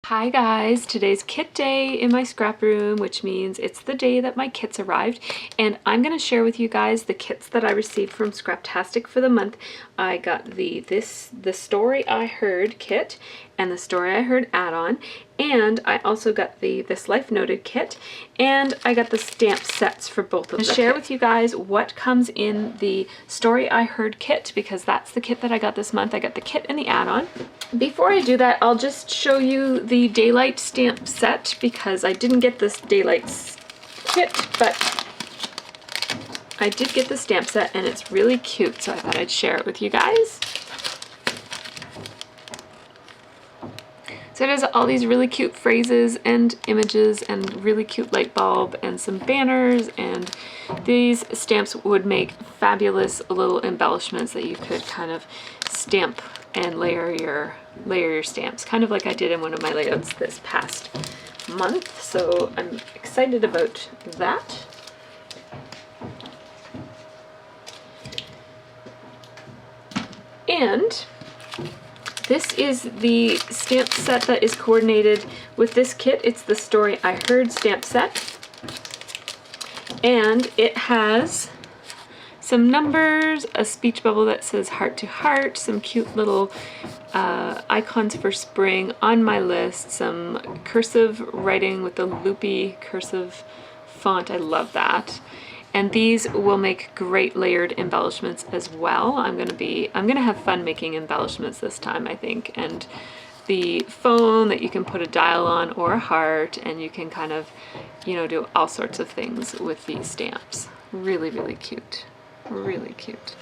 Hi guys, today's kit day in my scrap room, which means it's the day that my kits arrived, and I'm going to share with you guys the kits that I received from Scraptastic for the month. I got the Story I Heard kit and the Story I Heard add-on, and I also got the This Life Noted kit, and I got the stamp sets for both of them. I'll share with you guys what comes in the Story I Heard kit, because that's the kit that I got this month. I got the kit and the add-on. Before I do that, I'll just show you the Daylight stamp set, because I didn't get this Daylight kit, but I did get the stamp set and it's really cute, so I thought I'd share it with you guys. So it has all these really cute phrases and images and really cute light bulb and some banners, and these stamps would make fabulous little embellishments that you could kind of stamp and layer your stamps, kind of like I did in one of my layouts this past month. So I'm excited about that. And this is the stamp set that is coordinated with this kit. It's the Story I Heard stamp set, and it has some numbers, a speech bubble that says heart to heart, some cute little icons for spring, on my list, some cursive writing with the loopy cursive font. I love that. And these will make great layered embellishments as well. I'm gonna have fun making embellishments this time, I think. And the phone that you can put a dial on or a heart, and you can kind of, you know, do all sorts of things with these stamps. Really, really cute. Really cute.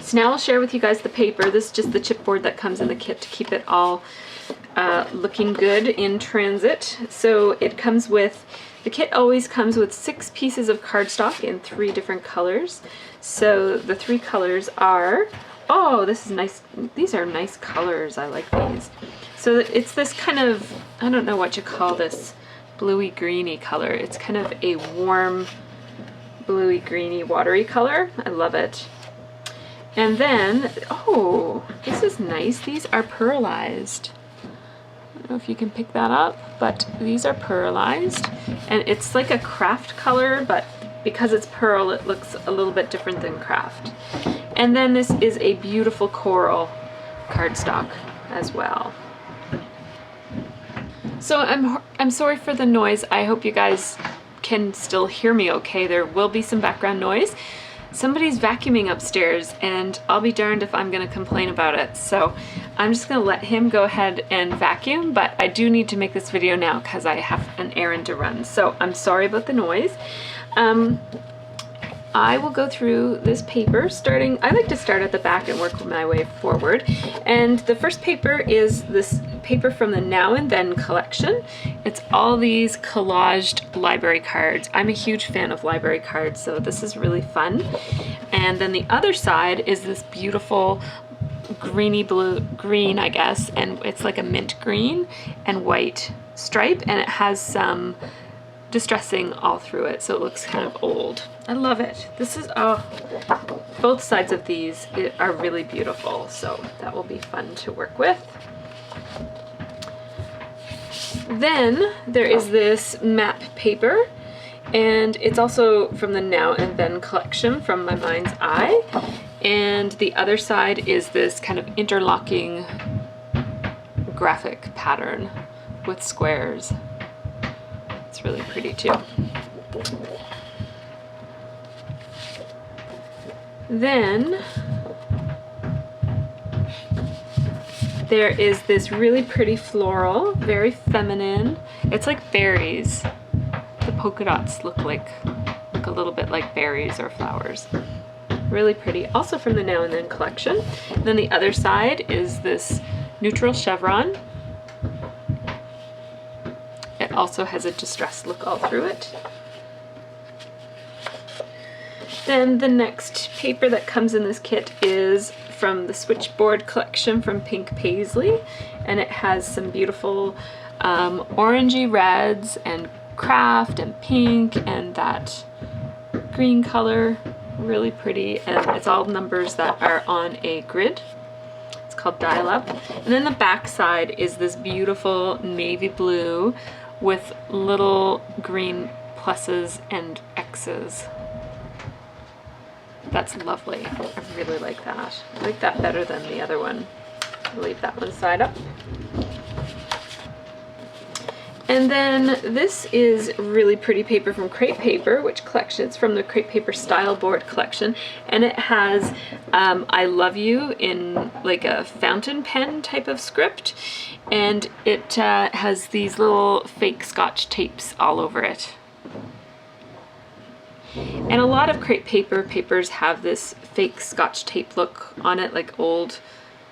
So now I'll share with you guys the paper. This is just the chipboard that comes in the kit to keep it all looking good in transit. So it comes with, the kit always comes with 6 pieces of cardstock in 3 different colors. So the 3 colors are, oh, this is nice. These are nice colors. I like these. So it's this kind of, I don't know what you call this, bluey greeny color. It's kind of a warm bluey greeny watery color. I love it. And then, oh, this is nice. These are pearlized. I don't know if you can pick that up, but these are pearlized, and it's like a craft color, but because it's pearl, it looks a little bit different than craft. And then this is a beautiful coral cardstock as well. So I'm sorry for the noise. I hope you guys can still hear me okay. There will be some background noise. Somebody's vacuuming upstairs, and I'll be darned if I'm gonna complain about it. So I'm just gonna let him go ahead and vacuum, but I do need to make this video now because I have an errand to run. So I'm sorry about the noise. I will go through this paper starting, I like to start at the back and work my way forward. And the first paper is this paper from the Now and Then collection. It's all these collaged library cards. I'm a huge fan of library cards, so this is really fun. And then the other side is this beautiful greeny blue, green I guess, and it's like a mint green and white stripe, and it has some distressing all through it, so it looks kind of old. I love it. This is, oh, both sides of these are really beautiful, so that will be fun to work with. Then there is this map paper, and it's also from the Now and Then collection from My Mind's Eye, and the other side is this kind of interlocking graphic pattern with squares. It's really pretty too. Then there is this really pretty floral, very feminine. It's like berries. The polka dots look a little bit like berries or flowers. Really pretty. Also from the Now and Then collection. And then the other side is this neutral chevron. It also has a distressed look all through it. Then the next paper that comes in this kit is from the Switchboard collection from Pink Paisley, and it has some beautiful orangey reds and craft and pink and that green color. Really pretty, and it's all numbers that are on a grid. It's called Dial Up. And then the back side is this beautiful navy blue with little green pluses and X's. That's lovely. I really like that. I like that better than the other one. I'll leave that one side up. And then this is really pretty paper from Crepe Paper, which collection, it's from the Crepe Paper Style Board collection. And it has I Love You in like a fountain pen type of script. And it has these little fake Scotch tapes all over it. And a lot of Crepe Paper papers have this fake Scotch tape look on it, like old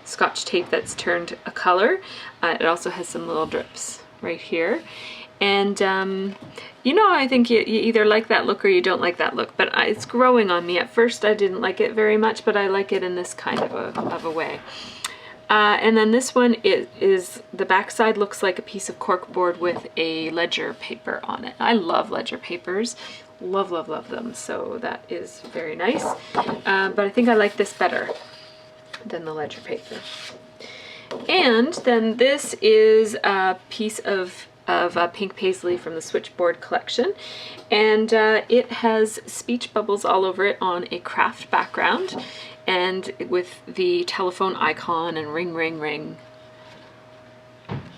Scotch tape that's turned a color. It also has some little drips right here. And you know, I think you either like that look or you don't like that look, but it's growing on me. At first I didn't like it very much, but I like it in this kind of a way. And then this one is the back side looks like a piece of corkboard with a ledger paper on it. I love ledger papers. Love, love, love them. So that is very nice. But I think I like this better than the ledger paper. And then this is a piece of pink paisley from the Switchboard collection. And it has speech bubbles all over it on a craft background. And with the telephone icon and ring, ring, ring.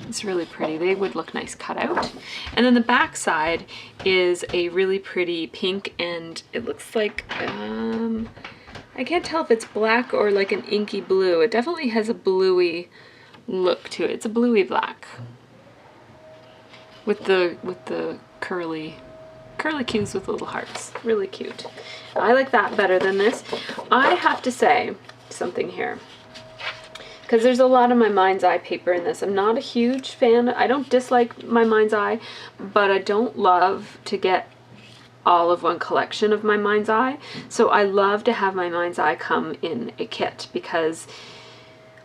It's really pretty. They would look nice cut out. And then the back side is a really pretty pink, and it looks like, I can't tell if it's black or like an inky blue. It definitely has a bluey look to it. It's a bluey black with the curly cues with little hearts. Really cute. I like that better than this. I have to say something here, because there's a lot of my Mind's Eye paper in this. I'm not a huge fan. I don't dislike my Mind's Eye, but I don't love to get all of one collection of my Mind's Eye. So I love to have my Mind's Eye come in a kit, because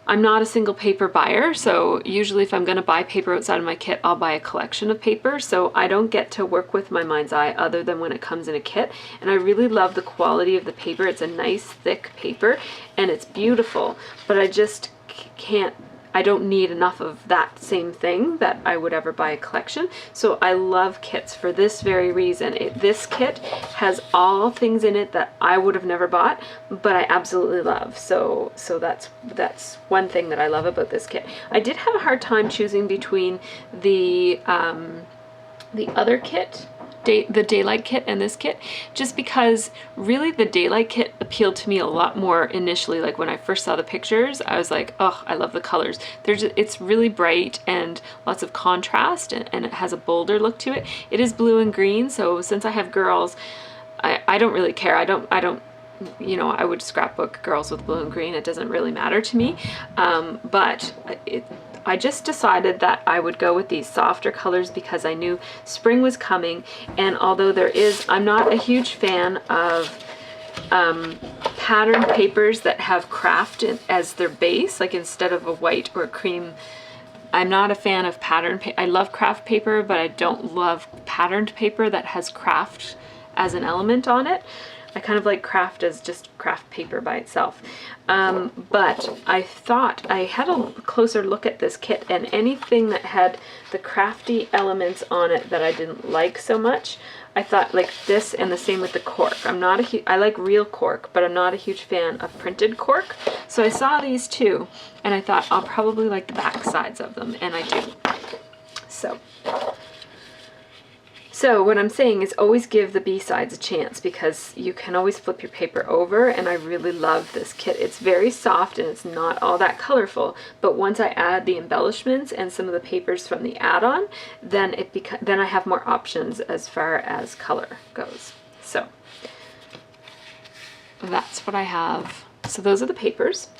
I'm not a single paper buyer. So usually if I'm going to buy paper outside of my kit, I'll buy a collection of paper. So I don't get to work with my Mind's Eye other than when it comes in a kit. And I really love the quality of the paper. It's a nice thick paper and it's beautiful, but I just I don't need enough of that same thing that I would ever buy a collection. So I love kits for this very reason. This kit has all things in it that I would have never bought, but I absolutely love. So that's one thing that I love about this kit. I did have a hard time choosing between the other kit, the Daylight kit, and this kit, just because really the Daylight kit appealed to me a lot more initially. Like when I first saw the pictures, I was like, oh, I love the colors. It's really bright and lots of contrast, and it has a bolder look to it. It is blue and green, so since I have girls, I don't really care. I don't, you know, I would scrapbook girls with blue and green. It doesn't really matter to me, but I just decided that I would go with these softer colors because I knew spring was coming. And although I'm not a huge fan of patterned papers that have craft as their base, like instead of a white or a cream. I'm not a fan of patterned paper. I love craft paper, but I don't love patterned paper that has craft as an element on it. I kind of like craft as just craft paper by itself. But I thought I had a closer look at this kit, and anything that had the crafty elements on it that I didn't like so much, I thought like this, and the same with the cork. I like real cork, but I'm not a huge fan of printed cork. So I saw these two, and I thought I'll probably like the back sides of them, and I do. So what I'm saying is always give the B-sides a chance, because you can always flip your paper over, and I really love this kit. It's very soft and it's not all that colorful, but once I add the embellishments and some of the papers from the add-on, then I have more options as far as color goes. So that's what I have. So those are the papers.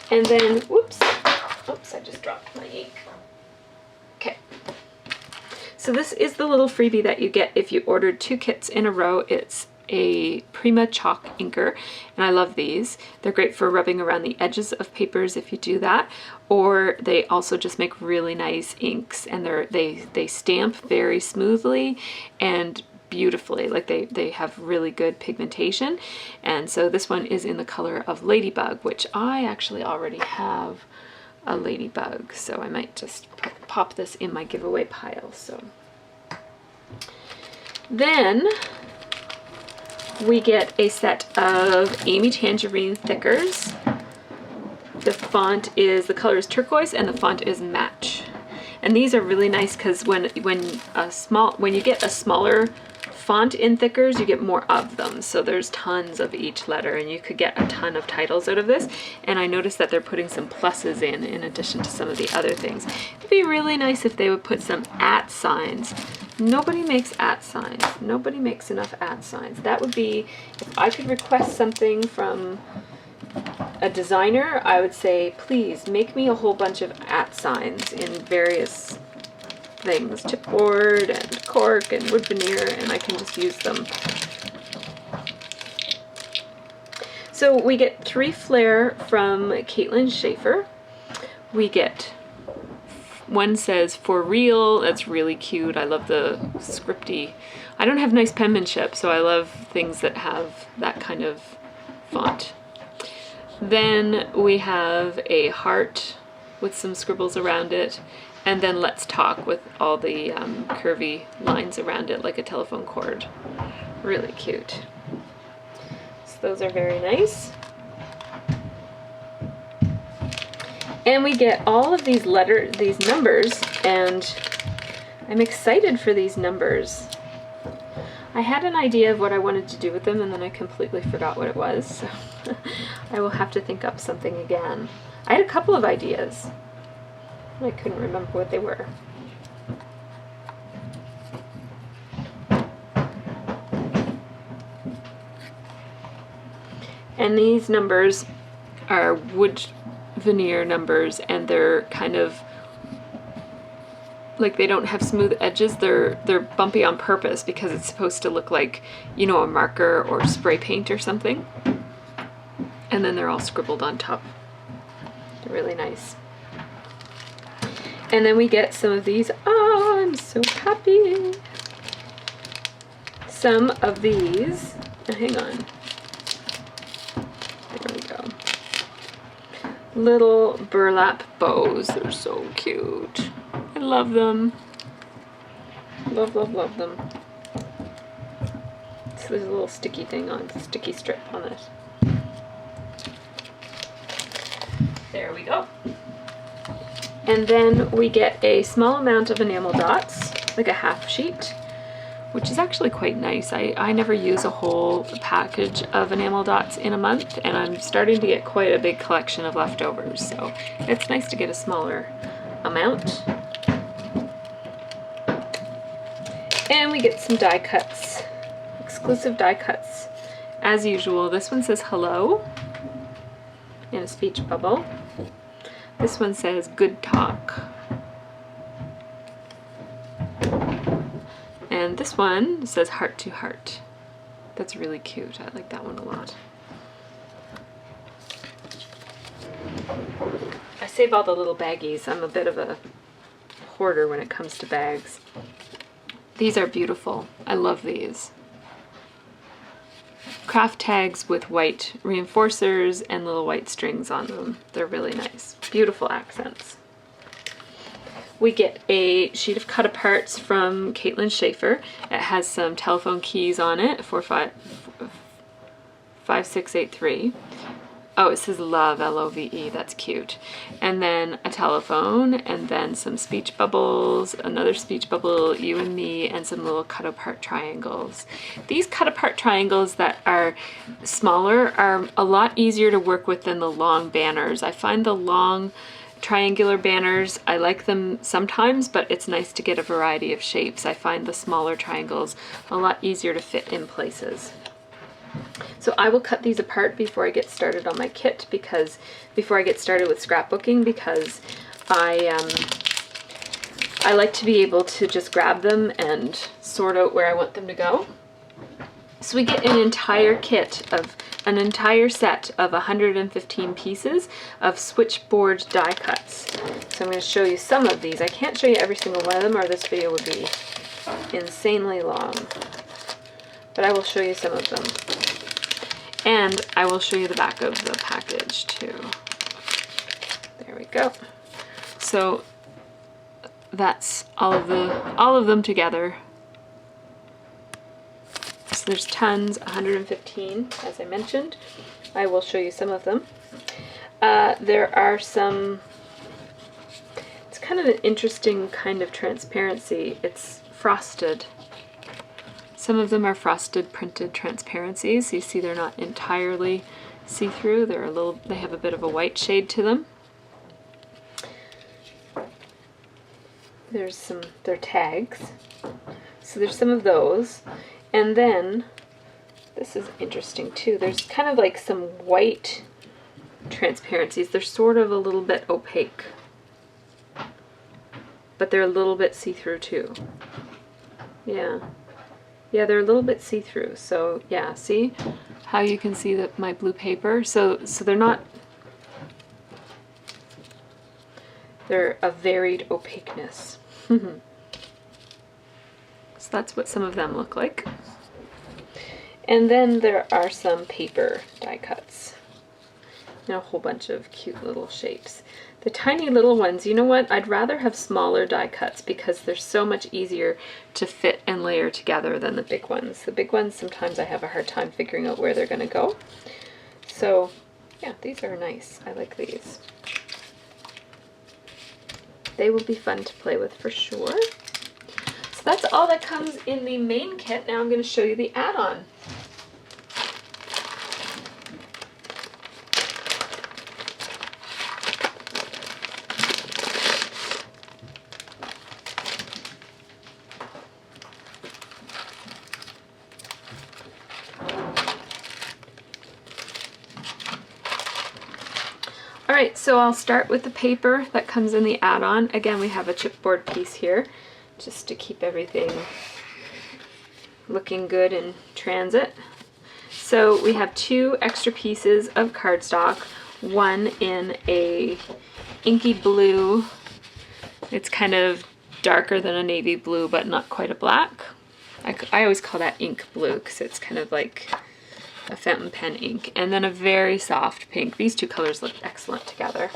And then, oops, I just dropped my ink. Okay. So this is the little freebie that you get if you ordered 2 kits in a row. It's a Prima chalk inker, and I love these. They're great for rubbing around the edges of papers if you do that, or they also just make really nice inks, and they stamp very smoothly and beautifully. Like they have really good pigmentation. And so this one is in the color of Ladybug, which I actually already have a Ladybug. So I might just pop this in my giveaway pile. So then we get a set of Amy Tangerine thickers. The font is, the color is turquoise and the font is Match. And these are really nice because when you get a smaller font in thickers, you get more of them. So there's tons of each letter and you could get a ton of titles out of this. And I noticed that they're putting some pluses in addition to some of the other things. It'd be really nice if they would put some @ signs. Nobody makes @ signs. Nobody makes enough @ signs. That would be, if I could request something from a designer, I would say, please make me a whole bunch of @ signs in various things, chipboard and cork and wood veneer, and I can just use them. So we get 3 Flair from Caitlin Schaefer. We get, one says for real, that's really cute. I love the scripty. I don't have nice penmanship, so I love things that have that kind of font. Then we have a heart with some scribbles around it, and then Let's Talk with all the curvy lines around it like a telephone cord. Really cute. So those are very nice. And we get all of these numbers, and I'm excited for these numbers. I had an idea of what I wanted to do with them, and then I completely forgot what it was, so I will have to think up something again. I had a couple of ideas, and I couldn't remember what they were. And these numbers are wood veneer numbers, and they're kind of like, they don't have smooth edges. They're bumpy on purpose because it's supposed to look like, you know, a marker or spray paint or something. And then they're all scribbled on top. They're really nice. And then we get some of these. Oh, I'm so happy. Some of these, hang on. There we go. Little burlap bows. They're so cute. I love them. Love, love, love them. So there's a little sticky thing on, sticky strip on it. There we go. And then we get a small amount of enamel dots, like a half sheet, which is actually quite nice. I never use a whole package of enamel dots in a month, and I'm starting to get quite a big collection of leftovers, so it's nice to get a smaller amount. And we get some die cuts, exclusive die cuts. As usual, this one says hello in a speech bubble. This one says good talk. And this one says heart to heart. That's really cute. I like that one a lot. I save all the little baggies. I'm a bit of a hoarder when it comes to bags. These are beautiful. I love these. Craft tags with white reinforcers and little white strings on them. They're really nice. Beautiful accents. We get a sheet of cut aparts from Caitlin Schaefer. It has some telephone keys on it, 5683. Oh, it says love, L-O-V-E, that's cute. And then a telephone, and then some speech bubbles, another speech bubble, you and me, and some little cut apart triangles. These cut apart triangles that are smaller are a lot easier to work with than the long banners. I find the long triangular banners, I like them sometimes, but it's nice to get a variety of shapes. I find the smaller triangles a lot easier to fit in places. So I will cut these apart before I get started on my kit, because before I get started with scrapbooking, because I like to be able to just grab them and sort out where I want them to go. So we get an entire kit of an entire set of 115 pieces of switchboard die cuts. So I'm going to show you some of these. I can't show you every single one of them, or this video would be insanely long. but I will show you some of them. And I will show you the back of the package too. There we go. So that's all of them together. So there's tons, 115, as I mentioned. I will show you some of them. There are some, it's kind of an interesting kind of transparency. It's frosted. Some of them are frosted printed transparencies. You see they're not entirely see-through. They have a bit of a white shade to them. They're tags. So there's some of those. And then, this is interesting too, there's kind of like some white transparencies. They're sort of a little bit opaque, but they're a little bit see-through too. Yeah, they're a little bit see-through. So yeah, see how you can see that my blue paper? So they're not, they're a varied opaqueness. So that's what some of them look like. And then there are some paper die cuts and a whole bunch of cute little shapes. The tiny little ones, you know what? I'd rather have smaller die cuts because they're so much easier to fit and layer together than the big ones. The big ones, sometimes I have a hard time figuring out where they're going to go. So yeah, these are nice. I like these. They will be fun to play with for sure. So that's all that comes in the main kit. Now I'm going to show you the add-on. Alright, so I'll start with the paper that comes in the add-on. Again, we have a chipboard piece here, just to keep everything looking good in transit. So we have 2 extra pieces of cardstock, one in a inky blue. It's kind of darker than a navy blue, but not quite a black. I always call that ink blue because it's kind of like a fountain pen ink, and then a very soft pink. These 2 colors look excellent together.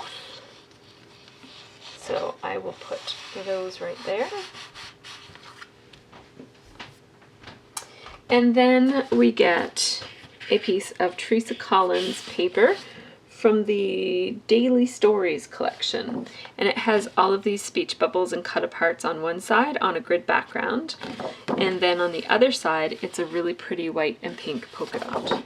So I will put those right there. And then we get a piece of Teresa Collins paper from the Daily Stories collection. And it has all of these speech bubbles and cut aparts on one side on a grid background. And then on the other side, it's a really pretty white and pink polka dot.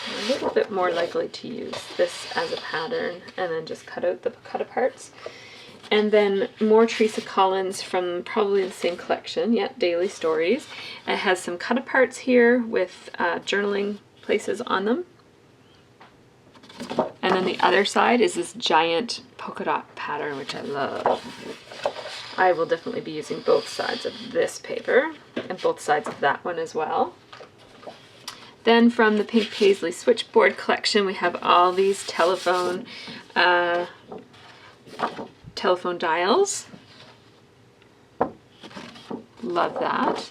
I'm a little bit more likely to use this as a pattern and then just cut out the cut aparts. And then more Teresa Collins from probably the same collection, yet Daily Stories. And it has some cut aparts here with journaling places on them. And then the other side is this giant polka dot pattern, which I love. I will definitely be using both sides of this paper and both sides of that one as well. Then from the Pink Paisley Switchboard collection, we have all these telephone dials. Love that.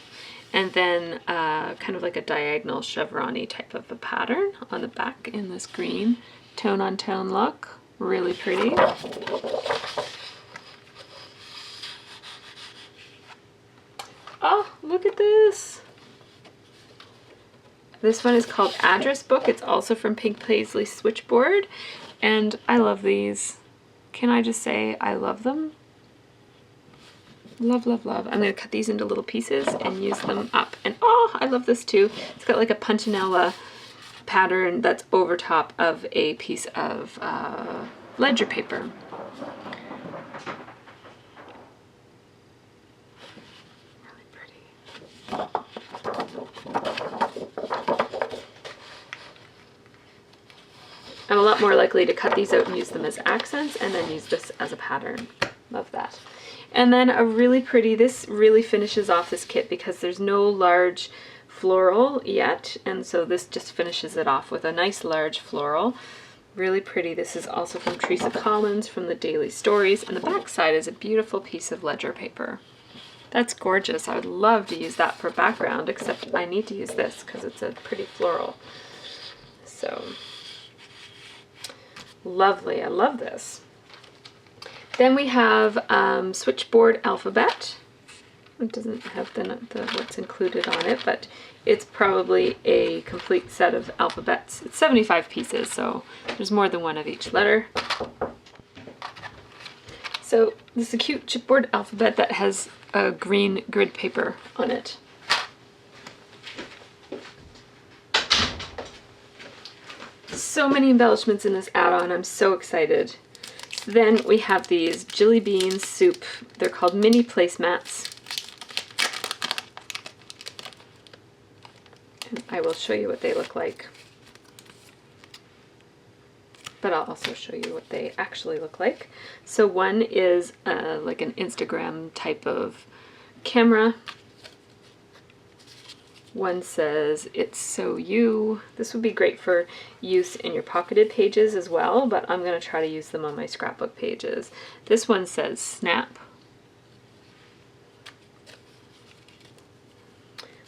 And then kind of like a diagonal chevron-y type of a pattern on the back in this green tone-on-tone look. Really pretty. Oh, look at this. This one is called Address Book. It's also from Pink Paisley Switchboard. And I love these. Can I just say I love them? Love, love, love. I'm going to cut these into little pieces and use them up. And oh, I love this too. It's got like a punchinella pattern that's over top of a piece of ledger paper. Really pretty. I'm a lot more likely to cut these out and use them as accents and then use this as a pattern. Love that. And then a really pretty, this really finishes off this kit because there's no large floral yet, and so this just finishes it off with a nice large floral. Really pretty. This is also from Teresa Collins from the Daily Stories, and the back side is a beautiful piece of ledger paper. That's gorgeous. I would love to use that for background, except I need to use this because it's a pretty floral. So lovely. I love this. Then we have switchboard alphabet. It doesn't have the what's included on it, but it's probably a complete set of alphabets. It's 75 pieces, so there's more than one of each letter. So this is a cute chipboard alphabet that has a green grid paper on it. So many embellishments in this add-on. I'm so excited. Then we have these jelly bean soup. They're called mini placemats. And I will show you what they look like. But I'll also show you what they actually look like. So one is like an Instagram type of camera. One says, "It's so you." This would be great for use in your pocketed pages as well, but I'm going to try to use them on my scrapbook pages. This one says, "Snap."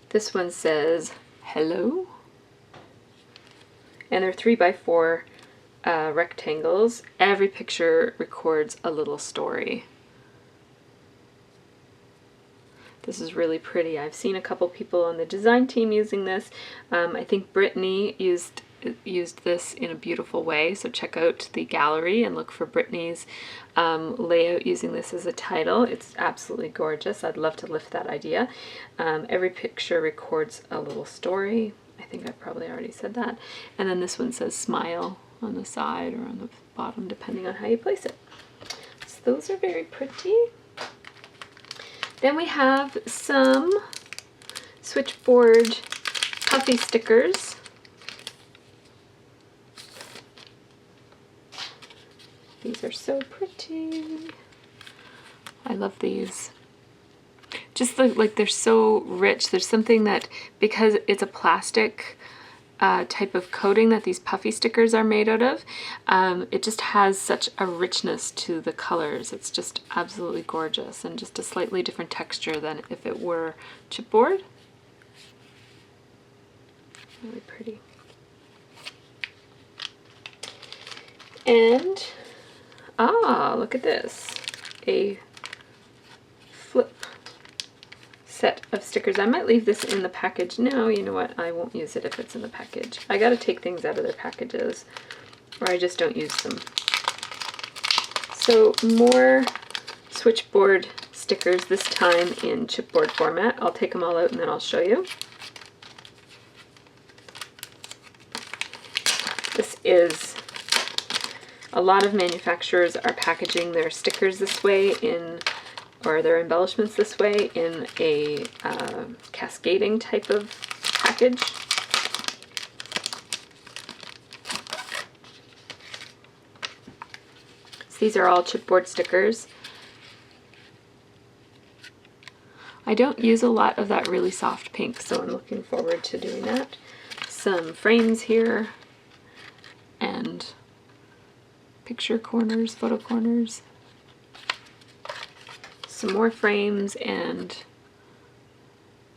This one says, "Hello." And they're 3x4 rectangles. Every picture records a little story. This is really pretty. I've seen a couple people on the design team using this. I think Brittany used this in a beautiful way, so check out the gallery and look for Brittany's layout using this as a title. It's absolutely gorgeous. I'd love to lift that idea. Every picture records a little story. I think I probably already said that. And then this one says "Smile" on the side or on the bottom, depending on how you place it. So those are very pretty. Then we have some switchboard puffy stickers. These are so pretty. I love these. Just like they're so rich. There's something that, because it's a plastic type of coating that these puffy stickers are made out of, it just has such a richness to the colors. It's just absolutely gorgeous and just a slightly different texture than if it were chipboard. Really pretty. And look at this, a flip set of stickers. I might leave this in the package. No, you know what? I won't use it if it's in the package. I gotta take things out of their packages, or I just don't use them. So more switchboard stickers, this time in chipboard format. I'll take them all out and then I'll show you. This is, a lot of manufacturers are packaging their stickers this way or their embellishments this way in a cascading type of package. So these are all chipboard stickers. I don't use a lot of that really soft pink, so I'm looking forward to doing that. Some frames here and picture corners, photo corners. Some more frames and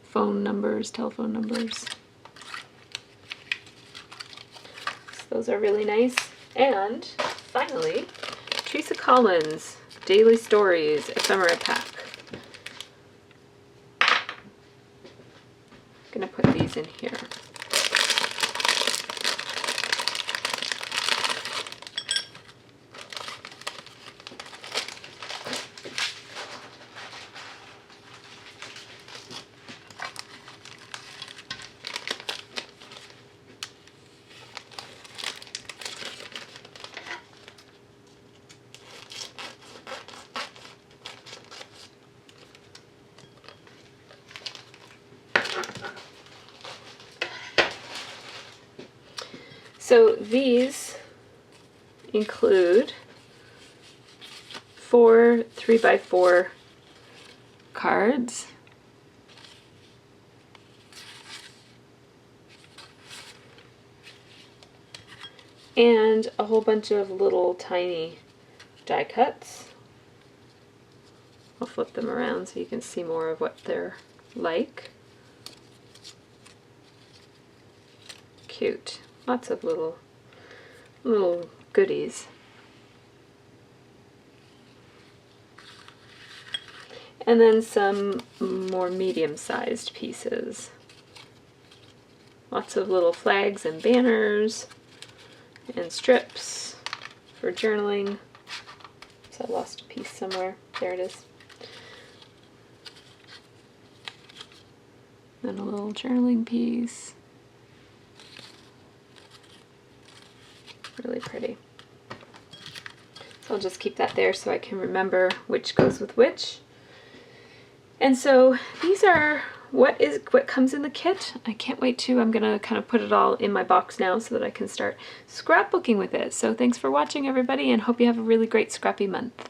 phone numbers, telephone numbers. So those are really nice. And finally, Teresa Collins Daily Stories Ephemera Pack. I'm gonna put these in here. So these include 4 3x4 cards, and a whole bunch of little tiny die cuts. I'll flip them around so you can see more of what they're like. Cute. Lots of little goodies. And then some more medium-sized pieces. Lots of little flags and banners and strips for journaling. So I lost a piece somewhere. There it is. And a little journaling piece. Really pretty. So I'll just keep that there so I can remember which goes with which. And so these are what comes in the kit. I can't wait to, I'm gonna kind of put it all in my box now so that I can start scrapbooking with it. So thanks for watching, everybody, and hope you have a really great scrappy month.